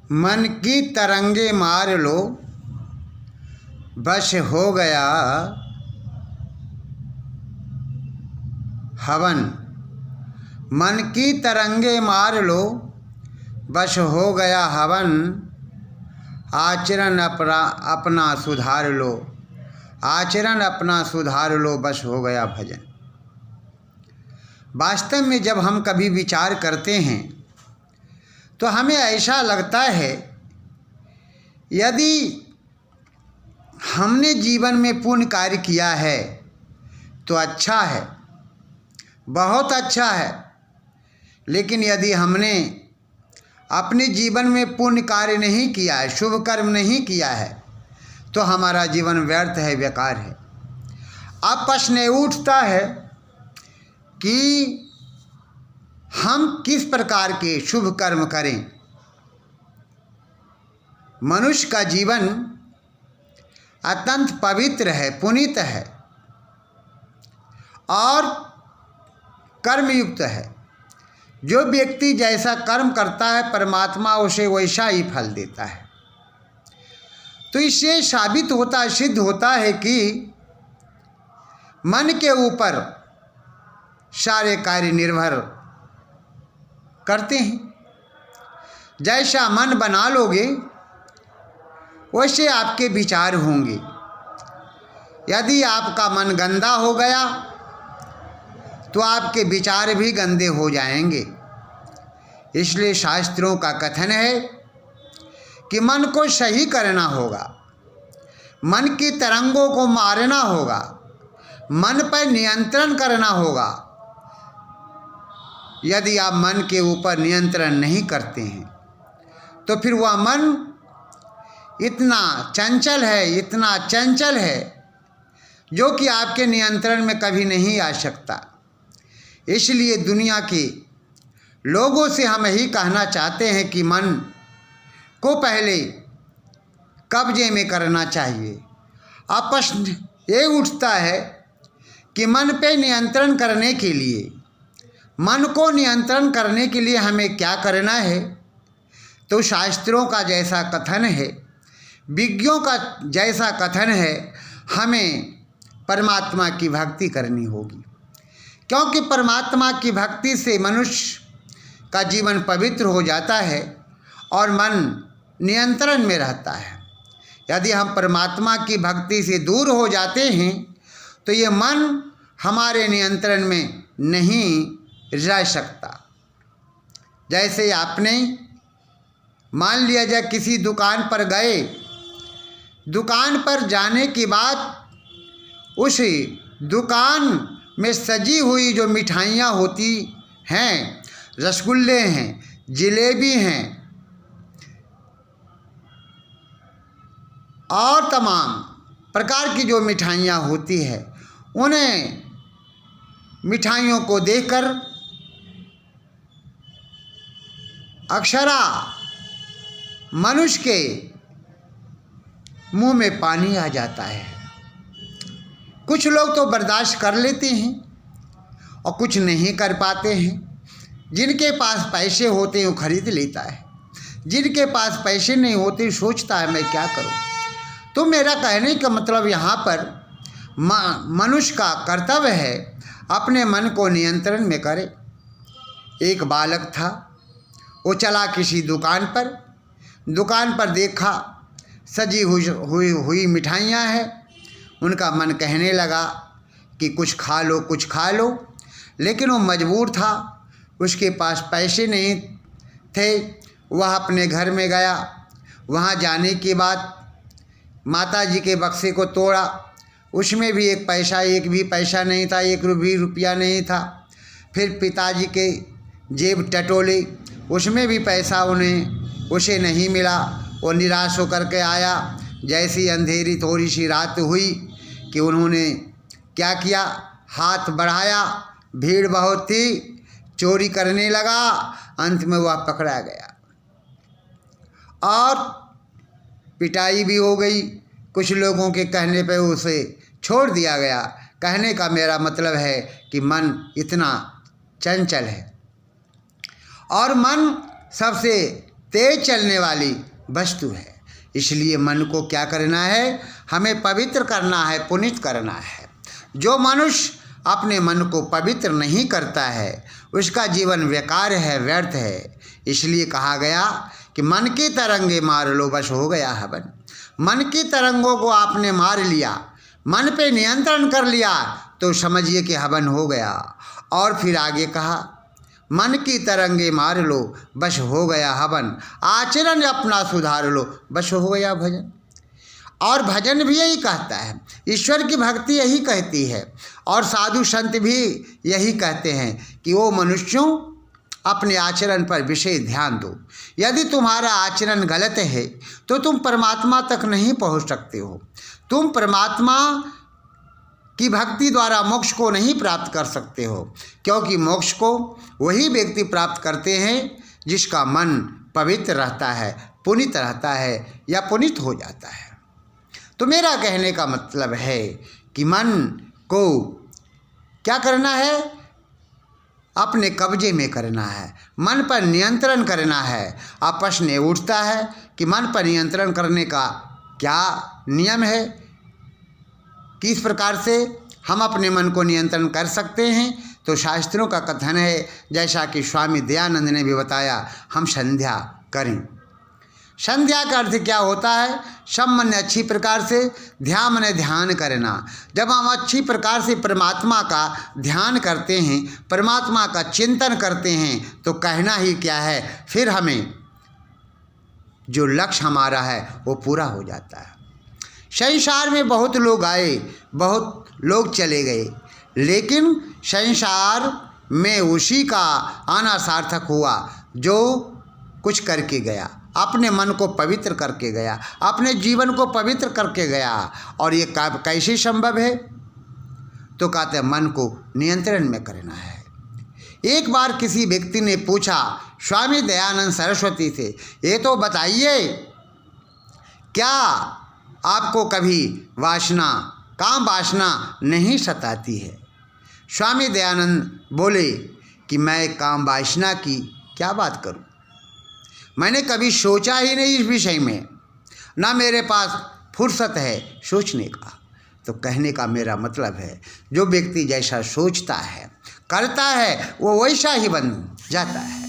मन की तरंगे मार लो, बस हो गया हवन। मन की तरंगे मार लो, बस हो गया हवन। आचरण अपना सुधार लो, आचरण अपना सुधार लो, बस हो गया भजन। वास्तव में जब हम कभी विचार करते हैं तो हमें ऐसा लगता है यदि हमने जीवन में पुण्य कार्य किया है तो अच्छा है, बहुत अच्छा है। लेकिन यदि हमने अपने जीवन में पुण्य कार्य नहीं किया है, शुभ कर्म नहीं किया है, तो हमारा जीवन व्यर्थ है, बेकार है। अब प्रश्न उठता है कि हम किस प्रकार के शुभ कर्म करें। मनुष्य का जीवन अत्यंत पवित्र है, पुनीत है और कर्मयुक्त है। जो व्यक्ति जैसा कर्म करता है परमात्मा उसे वैसा ही फल देता है। तो इससे साबित होता है, सिद्ध होता है कि मन के ऊपर सारे कार्य निर्भर करते हैं। जैसा मन बना लोगे वैसे आपके विचार होंगे। यदि आपका मन गंदा हो गया तो आपके विचार भी गंदे हो जाएंगे। इसलिए शास्त्रों का कथन है कि मन को सही करना होगा, मन की तरंगों को मारना होगा, मन पर नियंत्रण करना होगा। यदि आप मन के ऊपर नियंत्रण नहीं करते हैं तो फिर वह मन इतना चंचल है, इतना चंचल है जो कि आपके नियंत्रण में कभी नहीं आ सकता। इसलिए दुनिया के लोगों से हम यही कहना चाहते हैं कि मन को पहले कब्जे में करना चाहिए। अब प्रश्न ये उठता है कि मन पे नियंत्रण करने के लिए, मन को नियंत्रण करने के लिए हमें क्या करना है। तो शास्त्रों का जैसा कथन है, विज्ञों का जैसा कथन है, हमें परमात्मा की भक्ति करनी होगी। क्योंकि परमात्मा की भक्ति से मनुष्य का जीवन पवित्र हो जाता है और मन नियंत्रण में रहता है। यदि हम परमात्मा की भक्ति से दूर हो जाते हैं तो ये मन हमारे नियंत्रण में नहीं रह सकता। जैसे आपने मान लिया जाए किसी दुकान पर गए, दुकान पर जाने के बाद उस दुकान में सजी हुई जो मिठाइयाँ होती हैं, रसगुल्ले हैं, जिलेबी हैं और तमाम प्रकार की जो मिठाइयाँ होती है, उन्हें मिठाइयों को देखकर अक्षरा मनुष्य के मुंह में पानी आ जाता है। कुछ लोग तो बर्दाश्त कर लेते हैं और कुछ नहीं कर पाते हैं। जिनके पास पैसे होते हैं वो खरीद लेता है, जिनके पास पैसे नहीं होते सोचता है मैं क्या करूं। तो मेरा कहने का मतलब यहाँ पर मनुष्य का कर्तव्य है अपने मन को नियंत्रण में करे। एक बालक था, वो चला किसी दुकान पर देखा सजी हुई मिठाइयाँ हैं। उनका मन कहने लगा कि कुछ खा लो, कुछ खा लो, लेकिन वो मजबूर था, उसके पास पैसे नहीं थे। वह अपने घर में गया। वहाँ जाने के बाद माता जी के बक्से को तोड़ा, उसमें भी एक भी पैसा नहीं था, एक भी रुपया नहीं था। फिर पिताजी के जेब टटोले, उसमें भी पैसा उसे नहीं मिला। वो निराश होकर के आया। जैसी अंधेरी थोड़ी सी रात हुई कि उन्होंने क्या किया, हाथ बढ़ाया, भीड़ बहुत थी, चोरी करने लगा। अंत में वह पकड़ा गया और पिटाई भी हो गई। कुछ लोगों के कहने पे उसे छोड़ दिया गया। कहने का मेरा मतलब है कि मन इतना चंचल है और मन सबसे तेज चलने वाली वस्तु है। इसलिए मन को क्या करना है, हमें पवित्र करना है, पुनीत करना है। जो मनुष्य अपने मन को पवित्र नहीं करता है उसका जीवन बेकार है, व्यर्थ है। इसलिए कहा गया कि मन की तरंगे मार लो, बस हो गया हवन। मन की तरंगों को आपने मार लिया, मन पे नियंत्रण कर लिया तो समझिए कि हवन हो गया। और फिर आगे कहा, मन की तरंगे मार लो, बस हो गया हवन। आचरण अपना सुधार लो, बस हो गया भजन। और भजन भी यही कहता है, ईश्वर की भक्ति यही कहती है। और साधु संत भी यही कहते हैं कि वो मनुष्यों अपने आचरण पर विशेष ध्यान दो। यदि तुम्हारा आचरण गलत है तो तुम परमात्मा तक नहीं पहुंच सकते हो। तुम परमात्मा की भक्ति द्वारा मोक्ष को नहीं प्राप्त कर सकते हो, क्योंकि मोक्ष को वही व्यक्ति प्राप्त करते हैं जिसका मन पवित्र रहता है, पुनीत रहता है या पुनीत हो जाता है। तो मेरा कहने का मतलब है कि मन को क्या करना है, अपने कब्जे में करना है, मन पर नियंत्रण करना है। अब प्रश्न ये उठता है कि मन पर नियंत्रण करने का क्या नियम है, किस प्रकार से हम अपने मन को नियंत्रण कर सकते हैं। तो शास्त्रों का कथन है, जैसा कि स्वामी दयानंद ने भी बताया, हम संध्या करें। संध्या का अर्थ क्या होता है, सब मन अच्छी प्रकार से ध्यान मन ध्यान करना। जब हम अच्छी प्रकार से परमात्मा का ध्यान करते हैं, परमात्मा का चिंतन करते हैं, तो कहना ही क्या है, फिर हमें जो लक्ष्य हमारा है वो पूरा हो जाता है। संसार में बहुत लोग आए, बहुत लोग चले गए, लेकिन संसार में उसी का आना सार्थक हुआ जो कुछ करके गया, अपने मन को पवित्र करके गया, अपने जीवन को पवित्र करके गया। और ये कैसे संभव है, तो कहते हैं मन को नियंत्रण में करना है। एक बार किसी व्यक्ति ने पूछा स्वामी दयानंद सरस्वती से, ये तो बताइए क्या आपको कभी वासना, काम वासना नहीं सताती है। स्वामी दयानंद बोले कि मैं काम वासना की क्या बात करूं, मैंने कभी सोचा ही नहीं इस विषय में, ना मेरे पास फुर्सत है सोचने का। तो कहने का मेरा मतलब है, जो व्यक्ति जैसा सोचता है, करता है, वो वैसा ही बन जाता है।